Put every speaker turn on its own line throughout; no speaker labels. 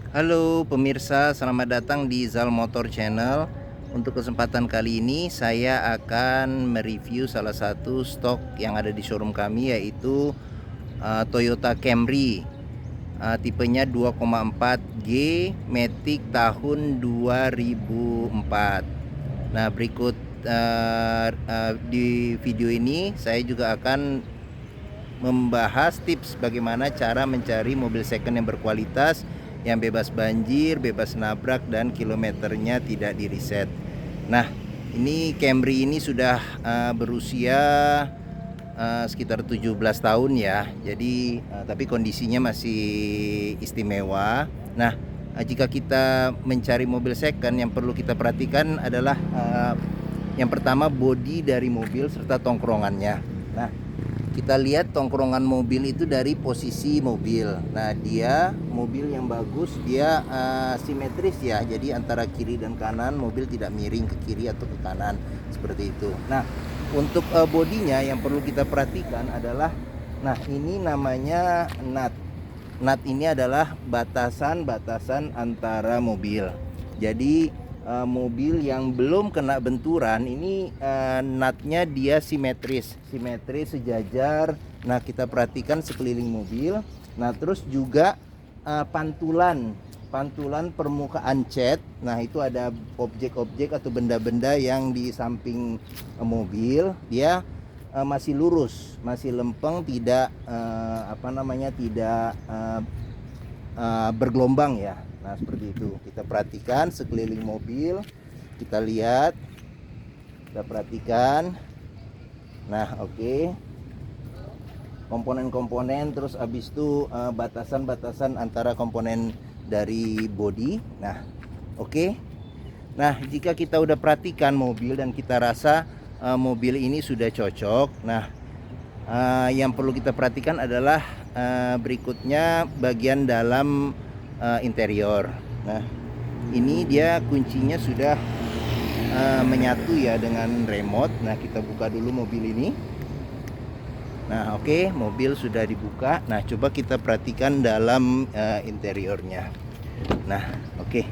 Halo pemirsa, selamat datang di Zal Motor Channel. Untuk kesempatan kali ini saya akan mereview salah satu stok yang ada di showroom kami, yaitu Toyota Camry, tipenya 2,4G Matic tahun 2004. Nah, berikut di video ini saya juga akan membahas tips bagaimana cara mencari mobil second yang berkualitas, yang bebas banjir, bebas nabrak, dan kilometernya tidak di reset. Nah, ini Camry ini sudah berusia sekitar 17 tahun ya. Jadi tapi kondisinya masih istimewa. Nah, jika kita mencari mobil second, yang perlu kita perhatikan adalah yang pertama, bodi dari mobil serta tongkrongannya. Nah, kita lihat tongkrongan mobil itu dari posisi mobil. Nah, dia mobil yang bagus, dia simetris ya. Jadi antara kiri dan kanan mobil tidak miring ke kiri atau ke kanan seperti itu. Nah, untuk bodinya yang perlu kita perhatikan adalah, nah ini namanya nut. Nut ini adalah batasan-batasan antara mobil. Jadi mobil yang belum kena benturan ini nutnya dia simetris sejajar. Nah, kita perhatikan sekeliling mobil. Nah, terus juga pantulan permukaan cat. Nah, itu ada objek-objek atau benda-benda yang di samping mobil, dia masih lurus, masih lempeng, tidak tidak bergelombang ya. Nah, seperti itu. Kita perhatikan sekeliling mobil, kita lihat, kita perhatikan. Nah, oke. Komponen-komponen, terus habis itu batasan-batasan antara komponen dari bodi. Nah, oke. Nah, jika kita udah perhatikan mobil dan kita rasa mobil ini sudah cocok, nah yang perlu kita perhatikan adalah berikutnya bagian dalam interior. Nah, ini dia kuncinya sudah menyatu ya dengan remote. Nah, kita buka dulu mobil ini. Nah, oke, mobil sudah dibuka. Nah, coba kita perhatikan dalam interiornya. Nah, oke.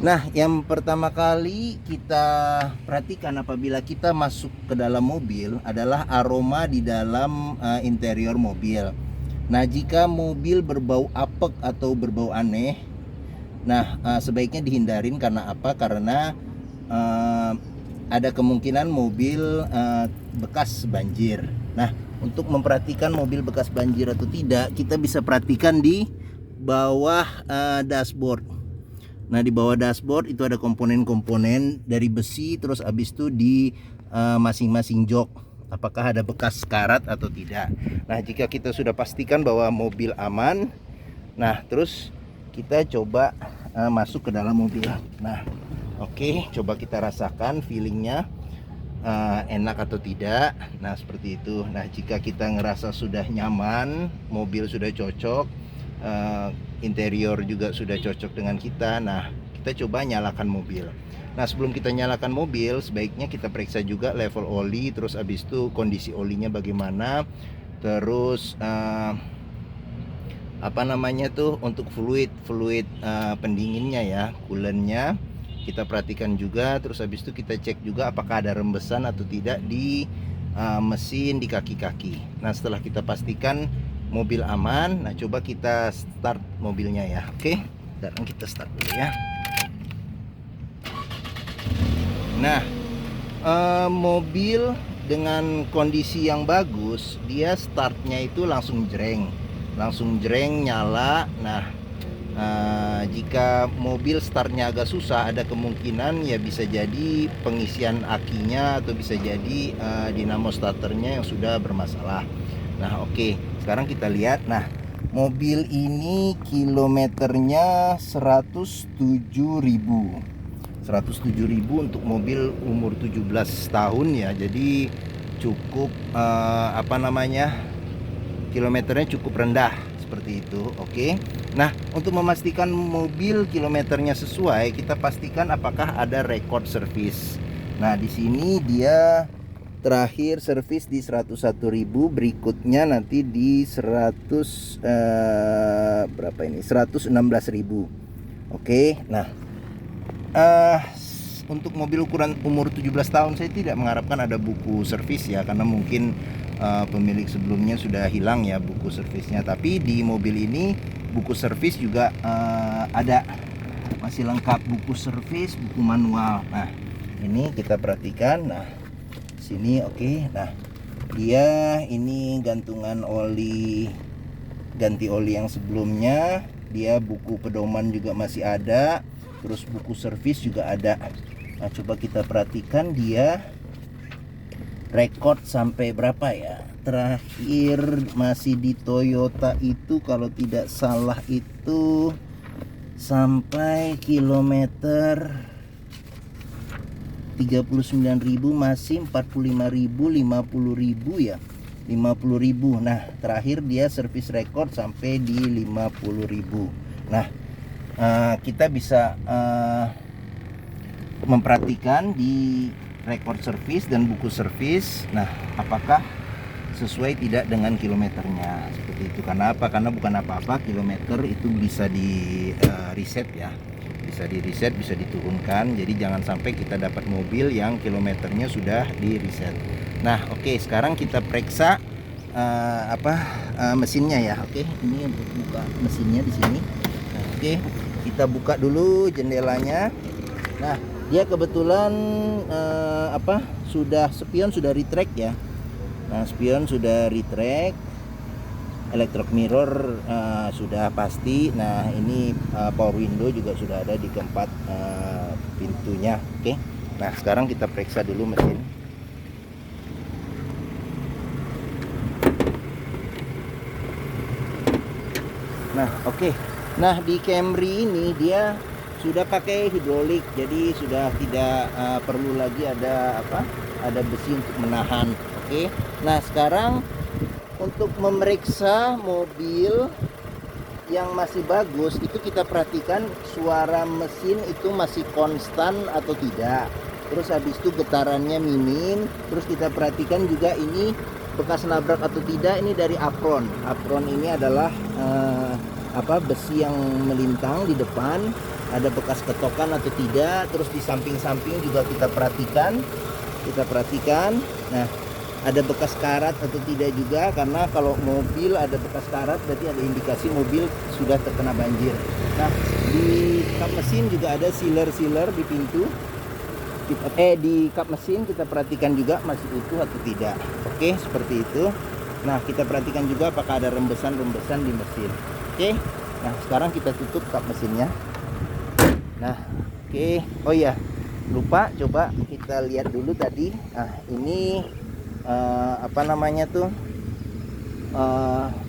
Nah, yang pertama kali kita perhatikan apabila kita masuk ke dalam mobil adalah aroma di dalam interior mobil. Nah, jika mobil berbau apek atau berbau aneh, nah sebaiknya dihindarin. Karena apa? Karena ada kemungkinan mobil bekas banjir. Nah, untuk memperhatikan mobil bekas banjir atau tidak, kita bisa perhatikan di bawah dashboard. Nah, di bawah dashboard itu ada komponen-komponen dari besi, terus habis itu di masing-masing jok, apakah ada bekas karat atau tidak. Nah, jika kita sudah pastikan bahwa mobil aman, nah terus kita coba masuk ke dalam mobil. Nah, oke, coba kita rasakan feelingnya, enak atau tidak. Nah, seperti itu. Nah, jika kita ngerasa sudah nyaman, mobil sudah cocok, interior juga sudah cocok dengan kita, nah kita coba nyalakan mobil. Nah, sebelum kita nyalakan mobil, sebaiknya kita periksa juga level oli, terus habis itu kondisi olinya bagaimana, terus untuk fluid pendinginnya ya, coolant-nya kita perhatikan juga. Terus habis itu kita cek juga apakah ada rembesan atau tidak di mesin, di kaki-kaki. Nah, setelah kita pastikan mobil aman, nah coba kita start mobilnya ya. Oke, sekarang kita start dulu ya. Nah, mobil dengan kondisi yang bagus, dia startnya itu langsung jreng nyala. Nah, jika mobil startnya agak susah, ada kemungkinan ya bisa jadi pengisian akinya atau bisa jadi dinamo starternya yang sudah bermasalah. Nah, oke, sekarang kita lihat. Nah, mobil ini kilometernya 107.000 untuk mobil umur 17 tahun ya. Jadi cukup kilometernya cukup rendah seperti itu. Oke. Nah, untuk memastikan mobil kilometernya sesuai, kita pastikan apakah ada record service. Nah, di sini dia terakhir servis di 101.000, berikutnya nanti di 100 berapa ini, 116.000. Oke, nah untuk mobil ukuran umur 17 tahun saya tidak mengharapkan ada buku servis ya, karena mungkin pemilik sebelumnya sudah hilang ya buku servisnya. Tapi di mobil ini buku servis juga ada, masih lengkap buku servis, buku manual. Nah ini kita perhatikan, nah sini oke. Nah dia ini gantungan oli, ganti oli yang sebelumnya, dia buku pedoman juga masih ada, terus buku servis juga ada. Nah coba kita perhatikan dia rekod sampai berapa ya. Terakhir masih di Toyota itu kalau tidak salah itu sampai kilometer 39.000, masih 45.000, 50.000 ya, 50.000. Nah terakhir dia servis rekod sampai di 50.000. Nah kita bisa memperhatikan di rekor servis dan buku servis, nah apakah sesuai tidak dengan kilometernya, seperti itu. Karena apa? Karena bukan apa-apa, kilometer itu bisa di reset ya, bisa di reset, bisa diturunkan. Jadi jangan sampai kita dapat mobil yang kilometernya sudah di reset. Nah oke, sekarang kita periksa mesinnya ya. Oke, ini untuk buka mesinnya di sini. Nah, oke, kita buka dulu jendelanya. Nah dia kebetulan sudah spion sudah retract ya. Nah spion sudah retract, electric mirror sudah pasti. Nah ini power window juga sudah ada di keempat pintunya. Oke, nah sekarang kita periksa dulu mesin. Nah oke, nah di Camry ini dia sudah pakai hidrolik, jadi sudah tidak perlu lagi ada besi untuk menahan. Oke, nah sekarang untuk memeriksa mobil yang masih bagus itu kita perhatikan suara mesin itu masih konstan atau tidak, terus habis itu getarannya minim, terus kita perhatikan juga ini bekas nabrak atau tidak. Ini dari apron. Apron ini adalah besi yang melintang di depan, ada bekas ketokan atau tidak. Terus di samping-samping juga kita perhatikan. Nah ada bekas karat atau tidak juga, karena kalau mobil ada bekas karat berarti ada indikasi mobil sudah terkena banjir. Nah di kap mesin juga ada sealer di pintu, di kap mesin kita perhatikan juga masih utuh atau tidak. Oke, seperti itu. Nah kita perhatikan juga apakah ada rembesan di mesin. Oke, nah sekarang kita tutup kap mesinnya. Nah oke, oh iya lupa, coba kita lihat dulu tadi. Nah ini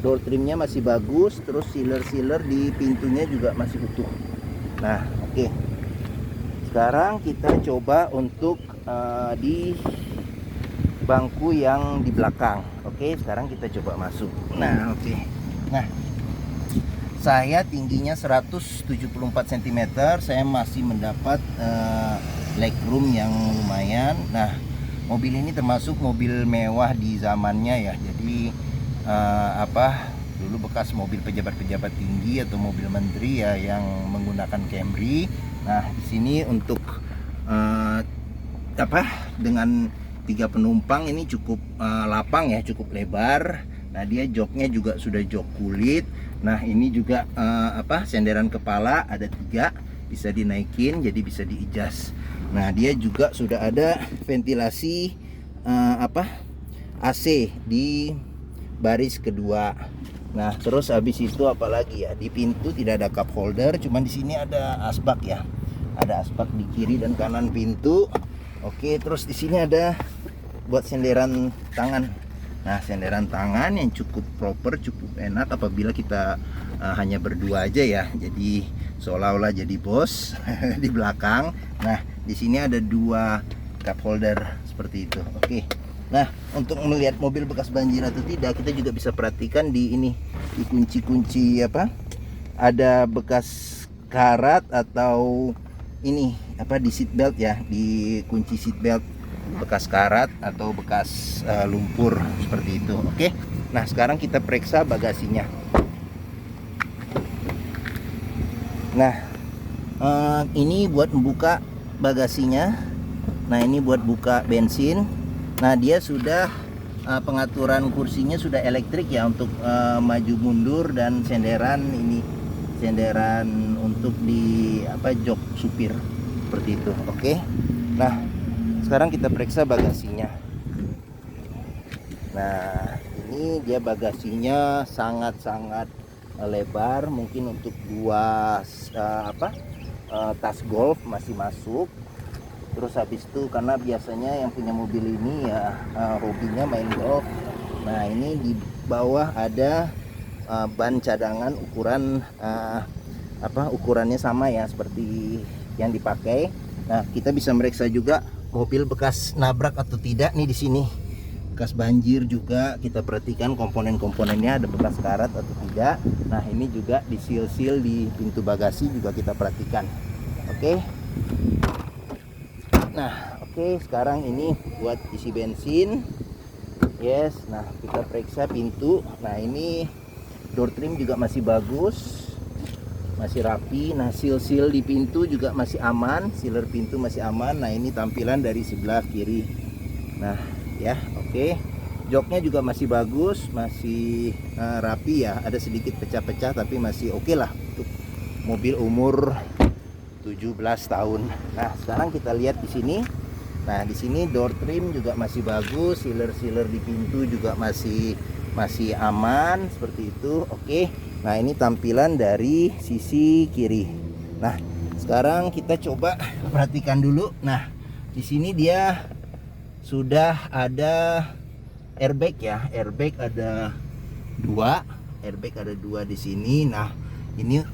door trimnya masih bagus, terus sealer di pintunya juga masih utuh. Nah oke, sekarang kita coba untuk di bangku yang di belakang. Oke, sekarang kita coba masuk. Nah oke, nah saya tingginya 174 cm, saya masih mendapat legroom yang lumayan. Nah mobil ini termasuk mobil mewah di zamannya ya. Jadi dulu bekas mobil pejabat-pejabat tinggi atau mobil menteri ya yang menggunakan Camry. Nah di sini untuk dengan 3 penumpang ini cukup lapang ya, cukup lebar. Nah dia joknya juga sudah jok kulit. Nah ini juga senderan kepala ada 3, bisa dinaikin jadi bisa di-adjust. Nah dia juga sudah ada ventilasi AC di baris kedua. Nah terus habis itu apalagi ya, di pintu tidak ada cup holder, cuman di sini ada asbak ya, ada asbak di kiri dan kanan pintu. Oke, terus di sini ada buat senderan tangan. Nah senderan tangan yang cukup proper, cukup enak apabila kita hanya berdua aja ya, jadi seolah-olah jadi bos di belakang. Nah di sini ada 2 cup holder seperti itu. Oke, nah untuk melihat mobil bekas banjir atau tidak, kita juga bisa perhatikan di ini, di kunci-kunci ada bekas karat atau ini di seat belt ya, di kunci seat belt. bekas karat atau bekas lumpur seperti itu. Oke. Nah, sekarang kita periksa bagasinya. Nah, ini buat membuka bagasinya. Nah, ini buat buka bensin. Nah, dia sudah pengaturan kursinya sudah elektrik ya, untuk maju mundur dan senderan ini, senderan untuk di jok supir seperti itu. Oke. Nah, sekarang kita periksa bagasinya. Nah, ini dia bagasinya sangat-sangat lebar, mungkin untuk dua tas golf masih masuk. Terus habis itu karena biasanya yang punya mobil ini ya hobinya main golf. Nah, ini di bawah ada ban cadangan ukuran ukurannya sama ya seperti yang dipakai. Nah, kita bisa meriksa juga mobil bekas nabrak atau tidak nih di sini. Bekas banjir juga kita perhatikan, komponen-komponennya ada bekas karat atau tidak. Nah, ini juga di seal-seal di pintu bagasi juga kita perhatikan. Oke. Nah, oke, sekarang ini buat isi bensin. Yes, nah kita periksa pintu. Nah, ini door trim juga masih bagus, masih rapi. Nah, seal-seal di pintu juga masih aman, sealer pintu masih aman. Nah, ini tampilan dari sebelah kiri. Nah, ya, oke. Joknya juga masih bagus, masih rapi ya. Ada sedikit pecah-pecah tapi masih oke lah untuk mobil umur 17 tahun. Nah, sekarang kita lihat di sini. Nah, di sini door trim juga masih bagus, sealer-sealer di pintu juga masih aman seperti itu. Oke. Nah, ini tampilan dari sisi kiri. Nah, sekarang kita coba perhatikan dulu. Nah, di sini dia sudah ada airbag ya. Airbag ada dua. Airbag ada dua di sini. Nah, ini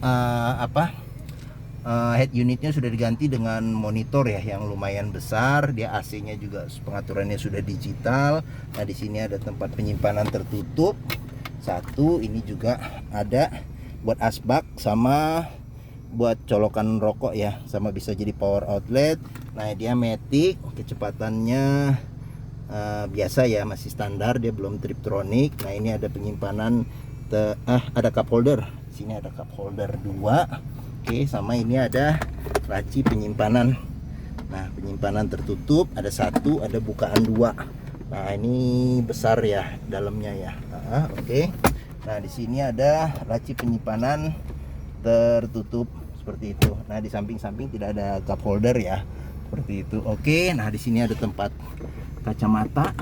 head unitnya sudah diganti dengan monitor ya yang lumayan besar. Dia AC-nya juga pengaturannya sudah digital. Nah, di sini ada tempat penyimpanan tertutup. Satu, ini juga ada buat asbak sama buat colokan rokok ya, sama bisa jadi power outlet. Nah, dia matic, kecepatannya biasa ya, masih standar, dia belum triptronic. Nah, ini ada penyimpanan ada cup holder. Sini ada cup holder 2. Oke, sama ini ada laci penyimpanan. Nah, penyimpanan tertutup ada satu, ada bukaan 2. Nah, ini besar ya dalamnya ya. Oke. Nah, di sini ada laci penyimpanan tertutup seperti itu. Nah, di samping-samping tidak ada cup holder ya. Seperti itu. Oke. Nah, di sini ada tempat kacamata.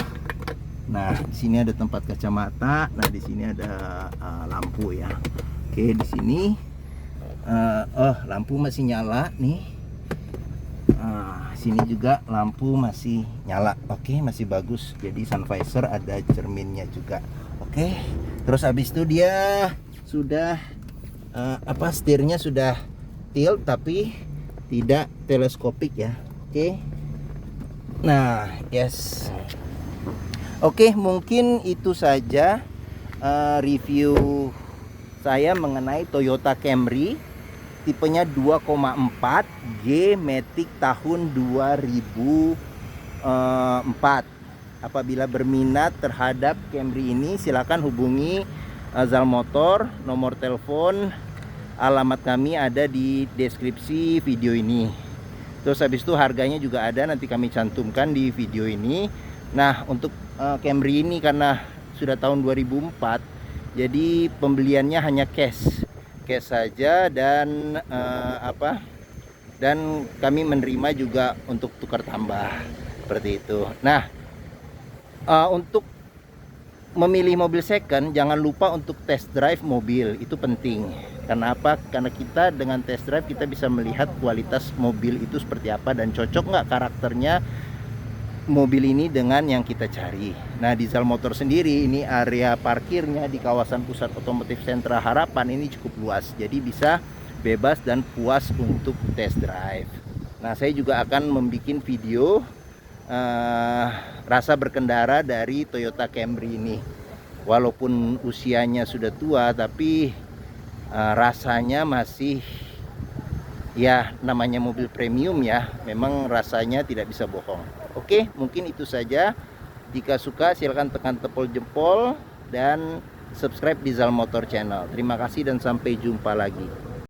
Nah, di sini ada tempat kacamata. Nah, di sini ada lampu ya. Oke, di sini lampu masih nyala nih. Sini juga lampu masih nyala. Oke, masih bagus. Jadi sun visor ada cerminnya juga. Oke. Terus habis itu dia sudah setirnya sudah tilt tapi tidak teleskopik ya. Oke. Nah, yes. Oke, mungkin itu saja review saya mengenai Toyota Camry tipenya 2,4 G Matic tahun 2004. Apabila berminat terhadap Camry ini, silakan hubungi Zal Motor. Nomor telepon, alamat kami ada di deskripsi video ini. Terus habis itu harganya juga ada, nanti kami cantumkan di video ini. Nah, untuk Camry ini karena sudah tahun 2004, jadi pembeliannya hanya cash saja, dan dan kami menerima juga untuk tukar tambah seperti itu. Nah, untuk memilih mobil second jangan lupa untuk test drive mobil, itu penting. Karena apa? Karena kita dengan test drive kita bisa melihat kualitas mobil itu seperti apa dan cocok nggak karakternya mobil ini dengan yang kita cari. Nah, di Zal Motor sendiri ini area parkirnya di kawasan Pusat Otomotif Sentra Harapan ini cukup luas, jadi bisa bebas dan puas untuk test drive. Nah, saya juga akan membuat video rasa berkendara dari Toyota Camry ini. Walaupun usianya sudah tua, tapi rasanya masih, ya namanya mobil premium ya, memang rasanya tidak bisa bohong. Oke, mungkin itu saja. Jika suka silahkan tekan tombol jempol dan subscribe di Zal Motor Channel. Terima kasih dan sampai jumpa lagi.